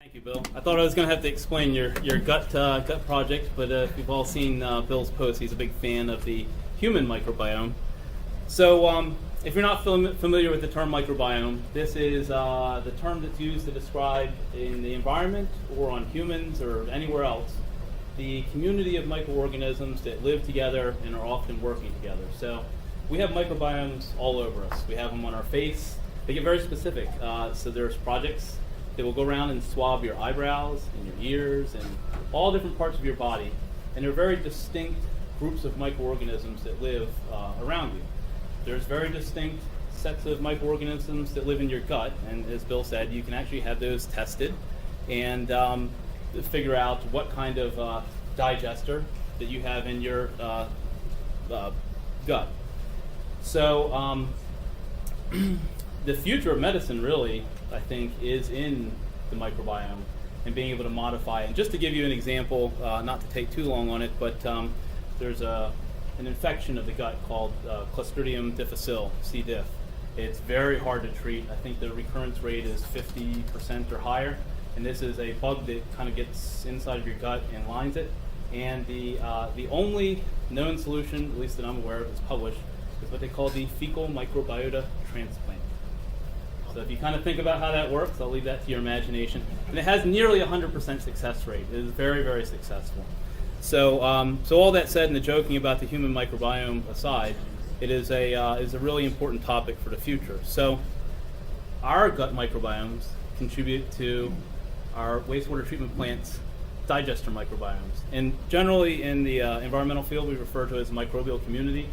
Thank you, Bill. I thought I was going to have to explain your gut project, but we've all seen Bill's post. He's a big fan of the human microbiome. So if you're not familiar with the term microbiome, this is the term that's used to describe in the environment or on humans or anywhere else the community of microorganisms that live together and are often working together. So we have microbiomes all over us. We have them on our face. They get very specific. So there's projects that will go around and swab your eyebrows and your ears and all different parts of your body. And they're very distinct groups of microorganisms that live around you. There's very distinct sets of microorganisms that live in your gut, and as Bill said, you can actually have those tested and figure out what kind of digester that you have in your gut. So the future of medicine really, I think, is in the microbiome and being able to modify it. And just to give you an example, not to take too long on it, but there's an infection of the gut called Clostridium difficile, C. diff. It's very hard to treat. I think the recurrence rate is 50% or higher. And this is a bug that kind of gets inside of your gut and lines it. And the only known solution, at least that I'm aware of, that's published, is what they call the fecal microbiota transplant. So if you kind of think about how that works, I'll leave that to your imagination. And it has nearly 100% success rate. It is very, very successful. So, so all that said, and the joking about the human microbiome aside, it is a really important topic for the future. So our gut microbiomes contribute to our wastewater treatment plants' digester microbiomes. And generally in the environmental field, we refer to it as microbial community.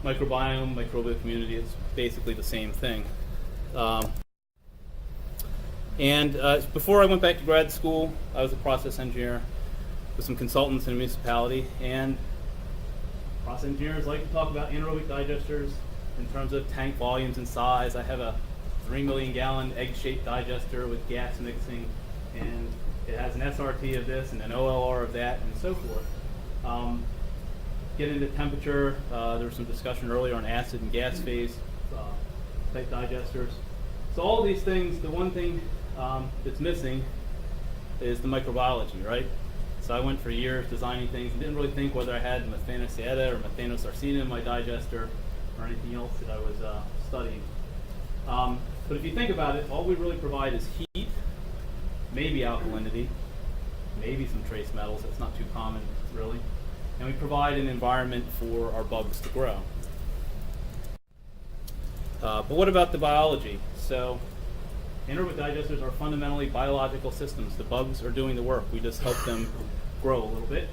Microbiome, microbial community, it's basically the same thing. Before I went back to grad school, I was a process engineer with some consultants in a municipality, and process engineers like to talk about anaerobic digesters in terms of tank volumes and size. I have a 3 million gallon egg-shaped digester with gas mixing, and it has an SRT of this and an OLR of that, and so forth. Get into temperature. There was some discussion earlier on acid and gas phase type digesters. So all of these things, the one thing that's missing is the microbiology, right? So I went for years designing things and didn't really think whether I had methanoceta or methanosarcina in my digester or anything else that I was studying. But if you think about it, all we really provide is heat, maybe alkalinity, maybe some trace metals. That's not too common, really. And we provide an environment for our bugs to grow. But what about the biology? So anaerobic digesters are fundamentally biological systems. The bugs are doing the work. We just help them grow a little bit.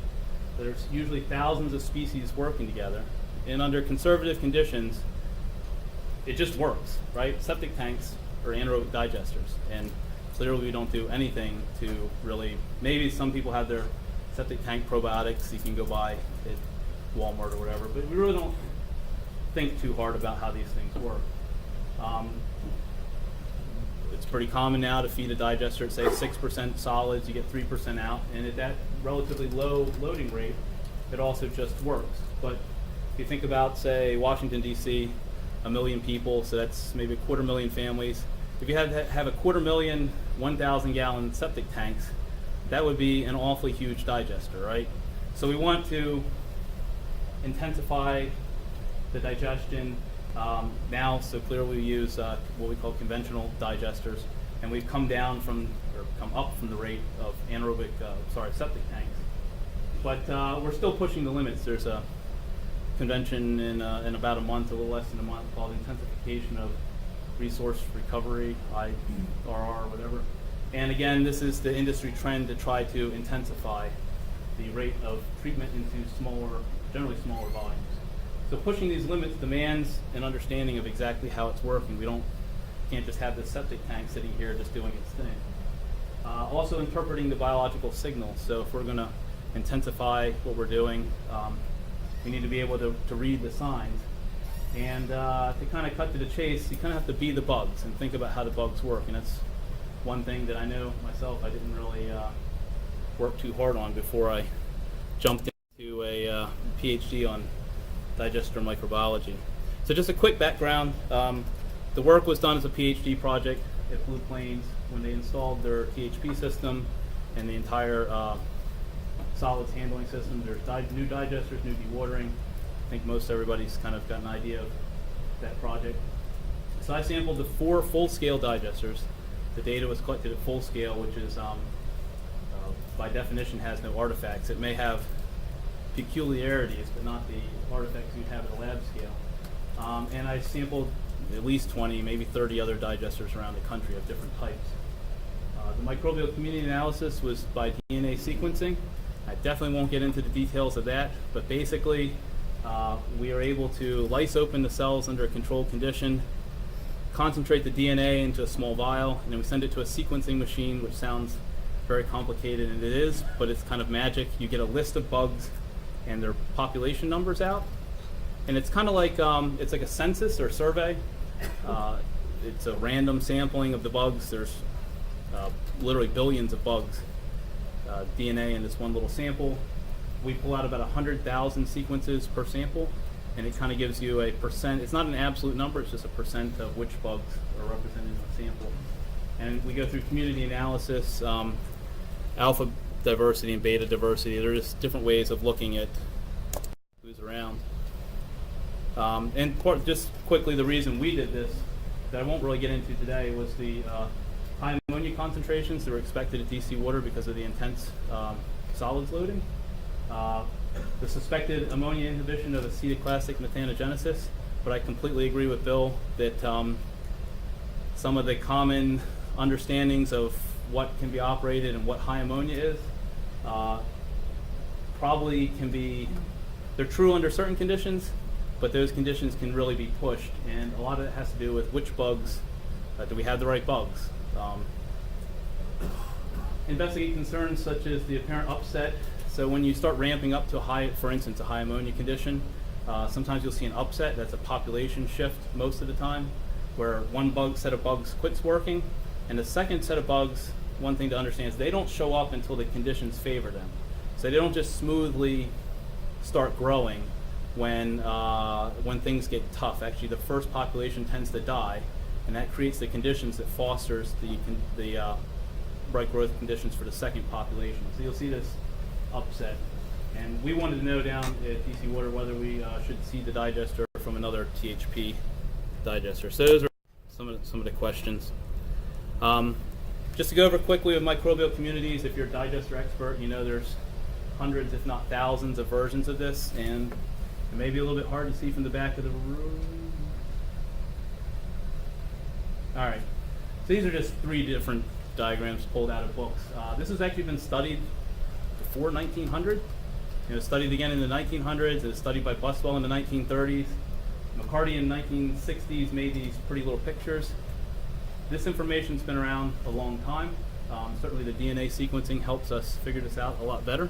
There's usually thousands of species working together. And under conservative conditions, it just works, right? Septic tanks are anaerobic digesters. And clearly we don't do anything to really, maybe some people have their septic tank probiotics you can go buy at Walmart or whatever, but we really don't think too hard about how these things work. It's pretty common now to feed a digester at say 6% solids, you get 3% out, and at that relatively low loading rate, it also just works. But if you think about, say, Washington, D.C., 1 million people, so that's maybe 250,000 families. If you had to have a 250,000 1,000 gallon septic tanks, that would be an awfully huge digester, right? So we want to intensify the digestion now, so clearly we use what we call conventional digesters, and we've come down from, or come up from the rate of anaerobic, septic tanks. But we're still pushing the limits. There's a convention in about a month, a little less than a month, called Intensification of Resource Recovery, IRR, whatever. And again, this is the industry trend to try to intensify the rate of treatment into smaller, generally smaller volumes. So pushing these limits demands an understanding of exactly how it's working. We can't just have this septic tank sitting here just doing its thing. Also interpreting the biological signals. So if we're going to intensify what we're doing, we need to be able to read the signs. And to kind of cut to the chase, you kind of have to be the bugs and think about how the bugs work. And that's one thing that I know myself I didn't really work too hard on before I jumped into a PhD on digester microbiology. So just a quick background. The work was done as a PhD project at Blue Plains when they installed their THP system and the entire solids handling system. There's new digesters, new dewatering. I think most everybody's kind of got an idea of that project. So I sampled the 4 full-scale digesters. The data was collected at full scale, which is by definition has no artifacts. It may have peculiarities, but not the artifacts you'd have at a lab scale. And I sampled at least 20, maybe 30 other digesters around the country of different types. The microbial community analysis was by DNA sequencing. I definitely won't get into the details of that, but basically we are able to lyse open the cells under a controlled condition, concentrate the DNA into a small vial, and then we send it to a sequencing machine, which sounds very complicated, and it is, but it's kind of magic. You get a list of bugs and their population numbers out, and it's kind of like it's like a census or survey. It's a random sampling of the bugs. There's literally billions of bugs, DNA in this one little sample. We pull out about 100,000 sequences per sample, and it kind of gives you a percent. It's not an absolute number, it's just a percent of which bugs are represented in the sample. And we go through community analysis, alpha diversity and beta diversity. There are just different ways of looking at who's around. Just quickly, the reason we did this, that I won't really get into today, was the high ammonia concentrations that were expected at DC water because of the intense solids loading. The suspected ammonia inhibition of acetoclastic methanogenesis, but I completely agree with Bill that some of the common understandings of what can be operated and what high ammonia is probably can be, they're true under certain conditions, but those conditions can really be pushed, and a lot of it has to do with which bugs, do we have the right bugs? Investigate concerns such as the apparent upset. So when you start ramping up to a high, for instance, a high ammonia condition, sometimes you'll see an upset. That's a population shift most of the time, where one set of bugs quits working, and the second set of bugs, one thing to understand is they don't show up until the conditions favor them. So they don't just smoothly start growing when things get tough. Actually, the first population tends to die, and that creates the conditions that fosters the bright growth conditions for the second population. So you'll see this upset. And we wanted to know down at DC Water whether we should seed the digester from another THP digester. So those are some of the questions. Just to go over quickly with microbial communities, if you're a digester expert, you know there's hundreds, if not thousands, of versions of this, and it may be a little bit hard to see from the back of the room. All right, so these are just 3 different diagrams pulled out of books. This has actually been studied before 1900. It was studied again in the 1900s. It was studied by Buswell in the 1930s. McCarty in the 1960s made these pretty little pictures. This information's been around a long time. Certainly the DNA sequencing helps us figure this out a lot better.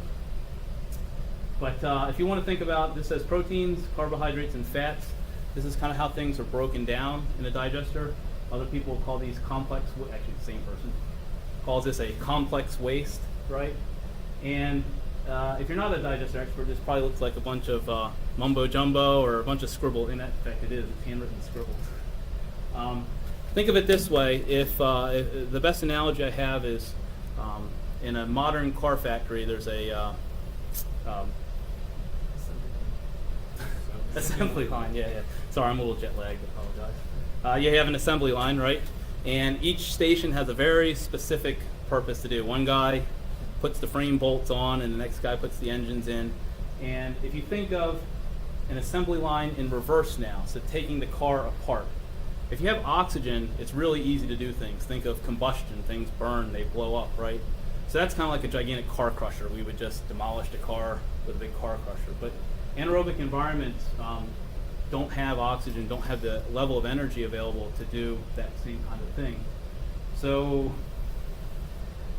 But if you want to think about, this as proteins, carbohydrates, and fats, this is kind of how things are broken down in a digester. Other people call these complex, actually the same person calls this a complex waste, right? And if you're not a digester expert, this probably looks like a bunch of mumbo jumbo or a bunch of scribble. In fact, it is. It's handwritten scribbles. Think of it this way: if the best analogy I have is in a modern car factory, there's a assembly line. Yeah. Sorry, I'm a little jet lagged. I apologize. You have an assembly line, right? And each station has a very specific purpose to do. One guy puts the frame bolts on, and the next guy puts the engines in. And if you think of an assembly line in reverse now, so taking the car apart. If you have oxygen, it's really easy to do things. Think of combustion, things burn, they blow up, right? So that's kind of like a gigantic car crusher. We would just demolish the car with a big car crusher. But anaerobic environments don't have oxygen, don't have the level of energy available to do that same kind of thing. So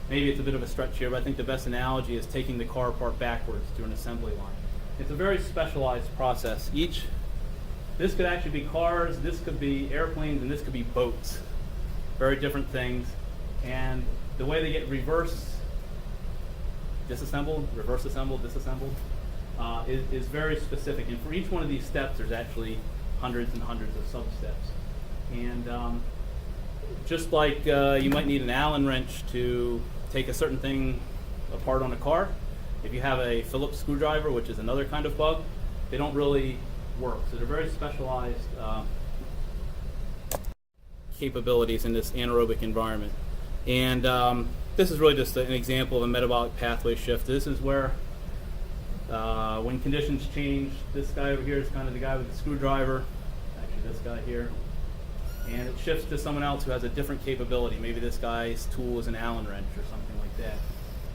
maybe it's a bit of a stretch here, but I think the best analogy is taking the car apart backwards through an assembly line. It's a very specialized process. This could actually be cars, this could be airplanes, and this could be boats. Very different things. And the way they get disassembled, reverse assembled, disassembled, is very specific. And for each one of these steps, there's actually hundreds and hundreds of sub-steps. And just like you might need an Allen wrench to take a certain thing apart on a car, if you have a Phillips screwdriver, which is another kind of bug, they don't really work. So they're very specialized capabilities in this anaerobic environment. And this is really just an example of a metabolic pathway shift. This is where when conditions change, this guy over here is kind of the guy with the screwdriver, actually this guy here, and it shifts to someone else who has a different capability. Maybe this guy's tool is an Allen wrench or something like that.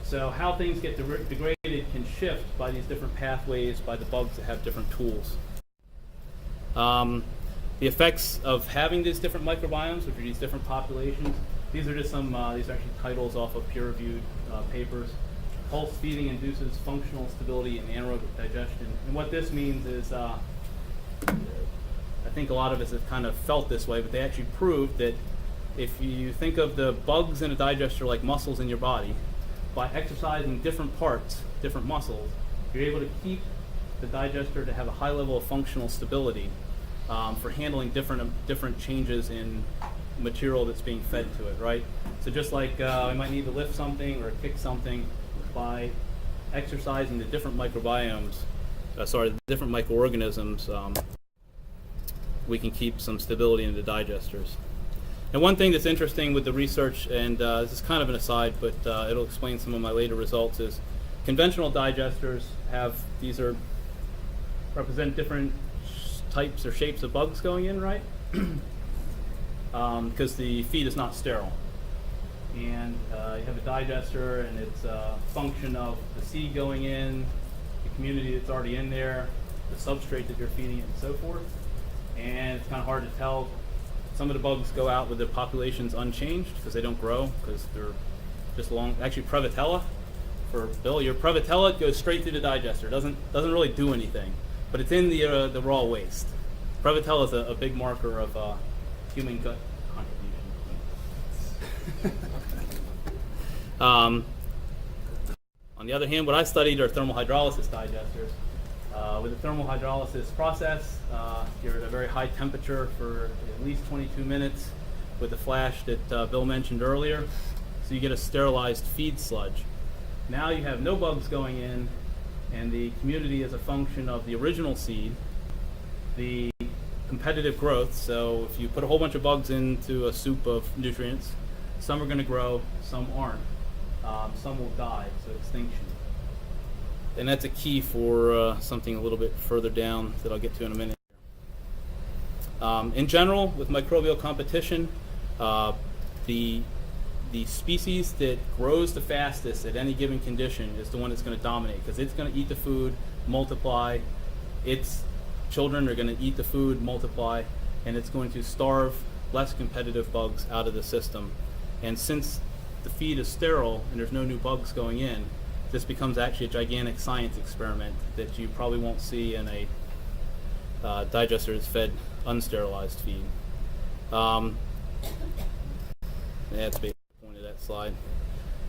So how things get degraded can shift by these different pathways, by the bugs that have different tools. The effects of having these different microbiomes, which are these different populations, these are just some, these are actually titles off of peer-reviewed papers. Pulse feeding induces functional stability in anaerobic digestion. And what this means is, I think a lot of us have kind of felt this way, but they actually proved that if you think of the bugs in a digester like muscles in your body, by exercising different parts, different muscles, you're able to keep the digester to have a high level of functional stability for handling different changes in material that's being fed to it, right? So just like we might need to lift something or kick something, by exercising the different microbiomes, the different microorganisms, we can keep some stability in the digesters. And one thing that's interesting with the research, and this is kind of an aside, but it'll explain some of my later results, is conventional digesters have, represent different types or shapes of bugs going in, right? Because the feed is not sterile. And you have a digester, and it's a function of the seed going in, the community that's already in there, the substrate that you're feeding it, and so forth. And it's kind of hard to tell. Some of the bugs go out with their populations unchanged because they don't grow, because they're just long. Actually, Prevotella, for Bill, your Prevotella goes straight through the digester. Doesn't really do anything, but it's in the raw waste. Prevotella is a big marker of human gut contribution. On the other hand, what I studied are thermal hydrolysis digesters. With the thermal hydrolysis process, you're at a very high temperature for at least 22 minutes with the flash that Bill mentioned earlier. So you get a sterilized feed sludge. Now you have no bugs going in, and the community is a function of the original seed, the competitive growth. So if you put a whole bunch of bugs into a soup of nutrients, some are going to grow, some aren't. Some will die, so extinction. And that's a key for something a little bit further down that I'll get to in a minute. In general, with microbial competition, the species that grows the fastest at any given condition is the one that's going to dominate, because it's going to eat the food, multiply. Its children are going to eat the food, multiply, and it's going to starve less competitive bugs out of the system. And since the feed is sterile and there's no new bugs going in, this becomes actually a gigantic science experiment that you probably won't see in a digester that's fed unsterilized feed. That's basically the point of that slide.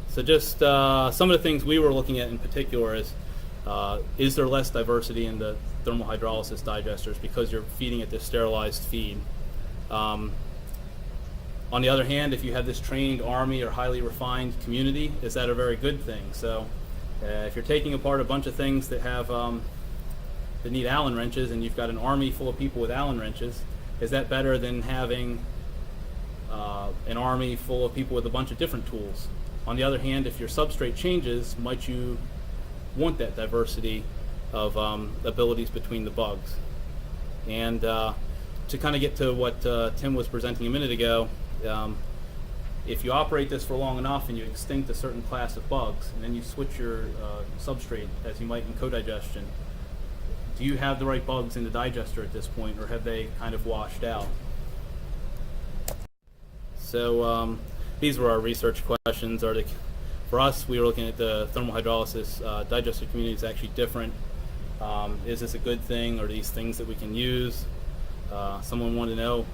So just some of the things we were looking at in particular is there less diversity in the thermal hydrolysis digesters because you're feeding it this sterilized feed? On the other hand, if you have this trained army or highly refined community, is that a very good thing? So if you're taking apart a bunch of things that have that need Allen wrenches, and you've got an army full of people with Allen wrenches, is that better than having an army full of people with a bunch of different tools? On the other hand, if your substrate changes, might you want that diversity of abilities between the bugs? And to kind of get to what Tim was presenting a minute ago, if you operate this for long enough and you extinct a certain class of bugs, and then you switch your substrate, as you might in co-digestion, do you have the right bugs in the digester at this point, or have they kind of washed out? So these were our research questions. For us, we were looking at the thermal hydrolysis digester community is actually different. Is this a good thing? Are these things that we can use? Someone wanted to know,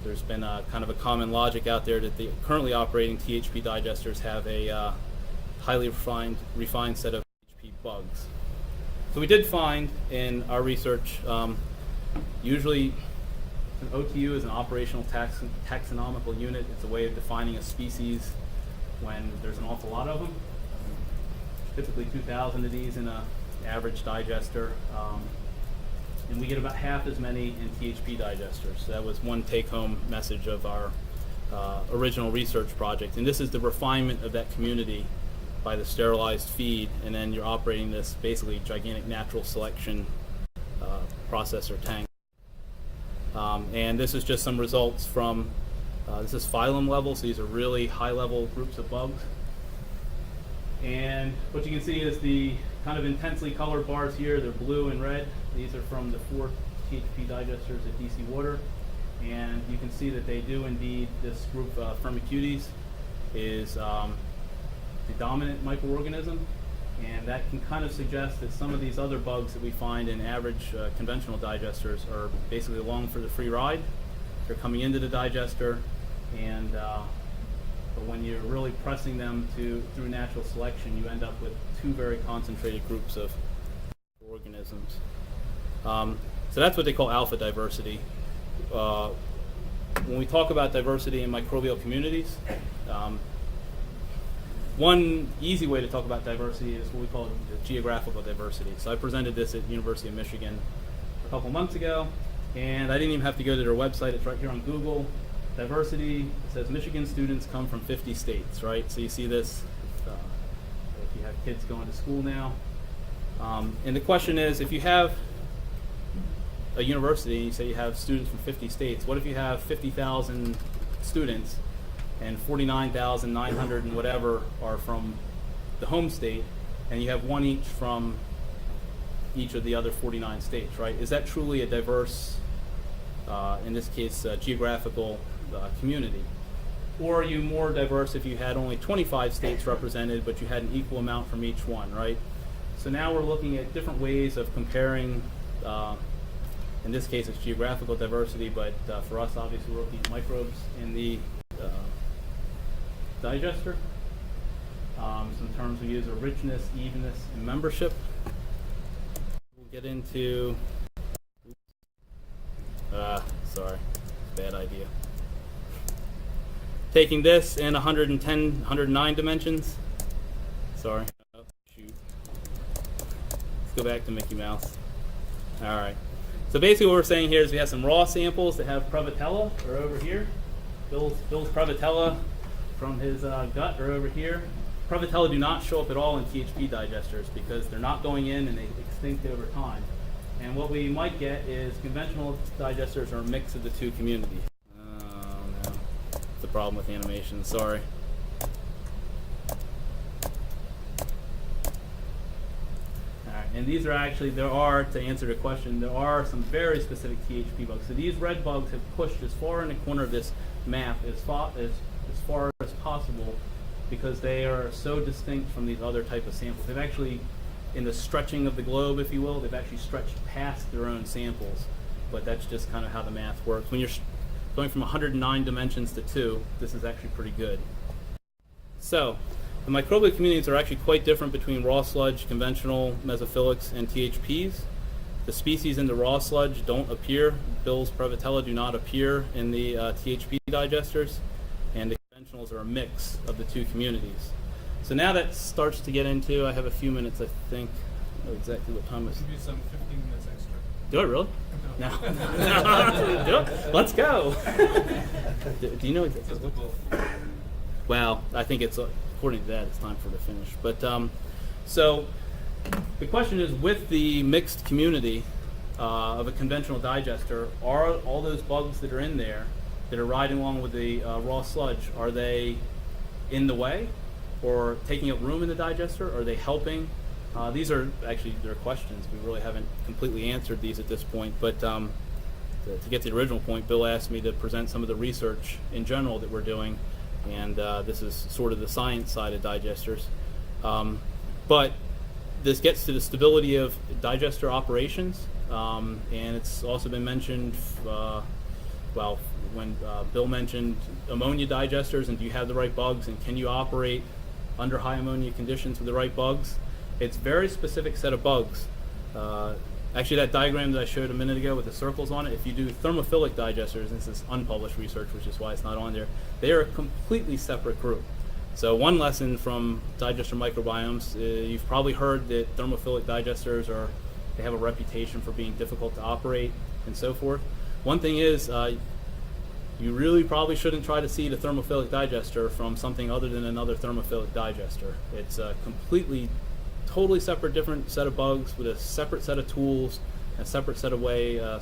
there's been a kind of a common logic out there that the currently operating THP digesters have a highly refined set of THP bugs. So we did find in our research, usually An OTU is an operational taxonomical unit. It's a way of defining a species when there's an awful lot of them. Typically 2,000 of these in an average digester. And we get about half as many in THP digesters. So that was one take-home message of our original research project. And this is the refinement of that community by the sterilized feed, and then you're operating this basically gigantic natural selection process or tank. And this is just some results from, this is phylum level, so these are really high-level groups of bugs. And what you can see is the kind of intensely colored bars here. They're blue and red. These are from the 4 THP digesters at DC Water. And you can see that they do indeed, this group Firmicutes is the dominant microorganism. And that can kind of suggest that some of these other bugs that we find in average conventional digesters are basically along for the free ride. They're coming into the digester, and but when you're really pressing them through natural selection, you end up with 2 very concentrated groups of organisms. So that's what they call alpha diversity. When we talk about diversity in microbial communities, one easy way to talk about diversity is what we call geographical diversity. So I presented this at University of Michigan a couple months ago, and I didn't even have to go to their website. It's right here on Google. Diversity, it says Michigan students come from 50 states, right? So you see this if you have kids going to school now. And the question is, if you have a university and you say you have students from 50 states, what if you have 50,000 students and 49,900 and whatever are from the home state, and you have one each from each of the other 49 states, right? Is that truly a diverse, in this case, geographical community? Or are you more diverse if you had only 25 states represented, but you had an equal amount from each one, right? So now we're looking at different ways of comparing, in this case it's geographical diversity, but for us obviously we're looking at microbes in the digester. Some terms we use are richness, evenness, and membership. We'll get into, sorry, bad idea. Taking this in 110, 109 dimensions. Sorry. Oh, shoot. Let's go back to Mickey Mouse. All right. So basically what we're saying here is we have some raw samples that have Prevotella are over here. Bill's Prevotella from his gut are over here. Prevotella do not show up at all in THP digesters because they're not going in and they extinct over time. And what we might get is conventional digesters are a mix of the 2 communities. Oh no, it's the problem with animation, sorry. Alright, and these are actually, there are, to answer the question, there are some very specific THP bugs. So these red bugs have pushed as far in the corner of this map as far as possible because they are so distinct from these other type of samples. They've actually, in the stretching of the globe, if you will, they've actually stretched past their own samples. But that's just kind of how the math works. When you're going from 109 dimensions to 2, this is actually pretty good. So, the microbial communities are actually quite different between raw sludge, conventional mesophilics, and THPs. The species in the raw sludge don't appear. Bill's Prevotella do not appear in the THP digesters, and the conventionals are a mix of the 2 communities. So now that starts to get into, I have a few minutes, I think. I know exactly what time it is. Give you some 15 minutes extra. Do I really? No. Do it? Let's go. Do you know exactly what? Well, I think it's, according to that, it's time for the finish. But so the question is, with the mixed community of a conventional digester, are all those bugs that are in there that are riding along with the raw sludge, are they in the way or taking up room in the digester? Are they helping? These are actually, they're questions. We really haven't completely answered these at this point, but to get to the original point, Bill asked me to present some of the research in general that we're doing, and this is sort of the science side of digesters. But this gets to the stability of digester operations, and it's also been mentioned, well, when Bill mentioned ammonia digesters and do you have the right bugs and can you operate under high ammonia conditions with the right bugs? It's a very specific set of bugs. Actually, that diagram that I showed a minute ago with the circles on it, if you do thermophilic digesters, this is unpublished research, which is why it's not on there, they are a completely separate group. So one lesson from digester microbiomes, you've probably heard that thermophilic digesters they have a reputation for being difficult to operate and so forth. One thing is, you really probably shouldn't try to seed a thermophilic digester from something other than another thermophilic digester. It's a completely, totally separate, different set of bugs with a separate set of tools, a separate set of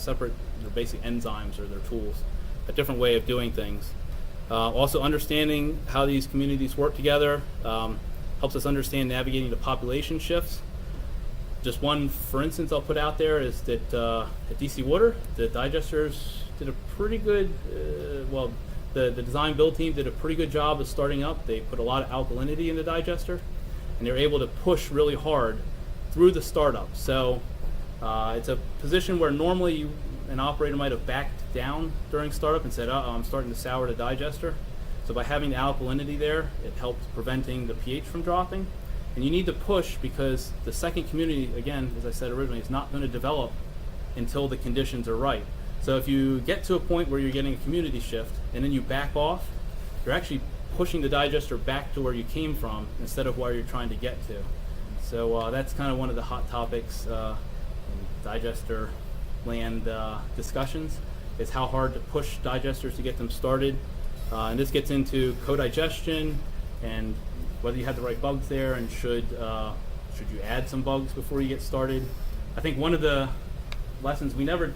separate their basic enzymes or their tools, a different way of doing things. Also understanding how these communities work together helps us understand navigating the population shifts. Just one, for instance, I'll put out there is that at DC Water, the digesters did a pretty good, the design build team did a pretty good job of starting up. They put a lot of alkalinity in the digester, and they're able to push really hard through the startup. So it's a position where normally an operator might have backed down during startup and said, I'm starting to sour the digester. So by having the alkalinity there, it helps preventing the pH from dropping. And you need to push because the second community, again, as I said originally, is not going to develop until the conditions are right. So if you get to a point where you're getting a community shift and then you back off, you're actually pushing the digester back to where you came from instead of where you're trying to get to. So that's kind of one of the hot topics in digester land discussions, is how hard to push digesters to get them started. And this gets into co-digestion and whether you have the right bugs there and should you add some bugs before you get started. I think one of the lessons, we never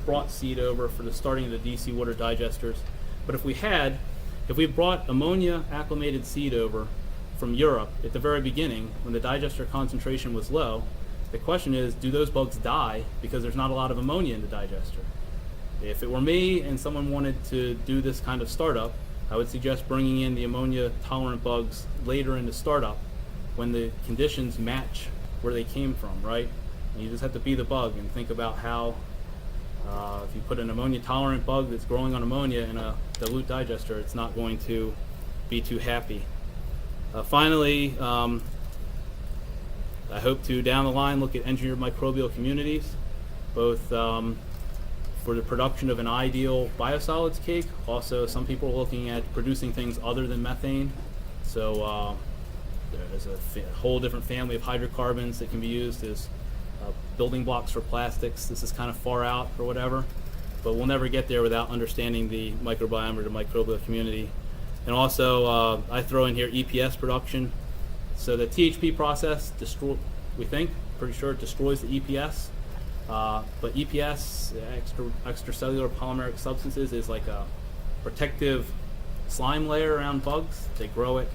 brought seed over for the starting of the DC Water digesters, but if we brought ammonia acclimated seed over from Europe at the very beginning when the digester concentration was low, the question is, do those bugs die because there's not a lot of ammonia in the digester? If it were me and someone wanted to do this kind of startup, I would suggest bringing in the ammonia tolerant bugs later in the startup when the conditions match where they came from, right? And you just have to be the bug and think about how if you put an ammonia tolerant bug that's growing on ammonia in a dilute digester, it's not going to be too happy. Finally, I hope to down the line look at engineered microbial communities, both for the production of an ideal biosolids cake. Also, some people are looking at producing things other than methane. So there's a whole different family of hydrocarbons that can be used as building blocks for plastics. This is kind of far out or whatever, but we'll never get there without understanding the microbiome or the microbial community. And also, I throw in here EPS production. So the THP process, pretty sure it destroys the EPS. But EPS, extracellular polymeric substances, is like a protective slime layer around bugs. They grow it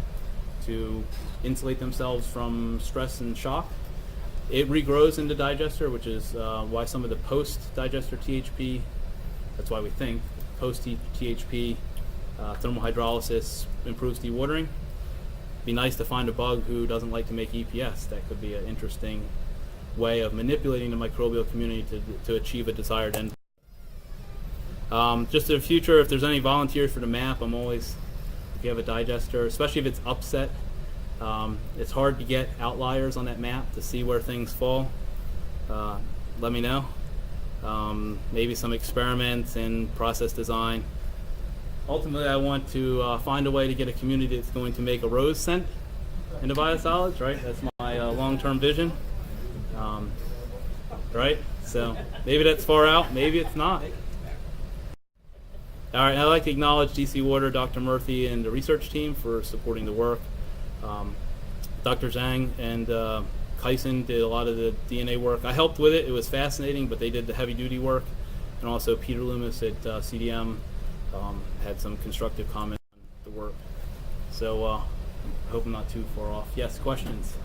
to insulate themselves from stress and shock. It regrows in the digester, which is why some of the post-digester THP, that's why we think post-THP thermal hydrolysis improves dewatering. Be nice to find a bug who doesn't like to make EPS. That could be an interesting way of manipulating the microbial community to achieve a desired end. Just in the future, if there's any volunteers for the map, I'm always, if you have a digester, especially if it's upset, it's hard to get outliers on that map to see where things fall. Let me know. Maybe some experiments in process design. Ultimately, I want to find a way to get a community that's going to make a rose scent into biosolids, right? That's my long-term vision. Right? So maybe that's far out, maybe it's not. All right, I'd like to acknowledge DC Water, Dr. Murthy, and the research team for supporting the work. Dr. Zhang and Kyson did a lot of the DNA work. I helped with it. It was fascinating, but they did the heavy-duty work. And also Peter Loomis at CDM had some constructive comments on the work. So I hope I'm not too far off. Yes, questions?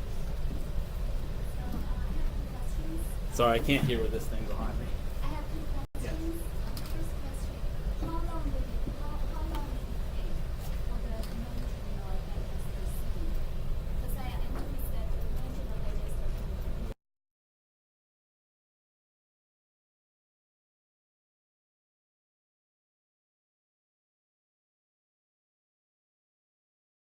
Sorry, I can't hear with this thing behind me.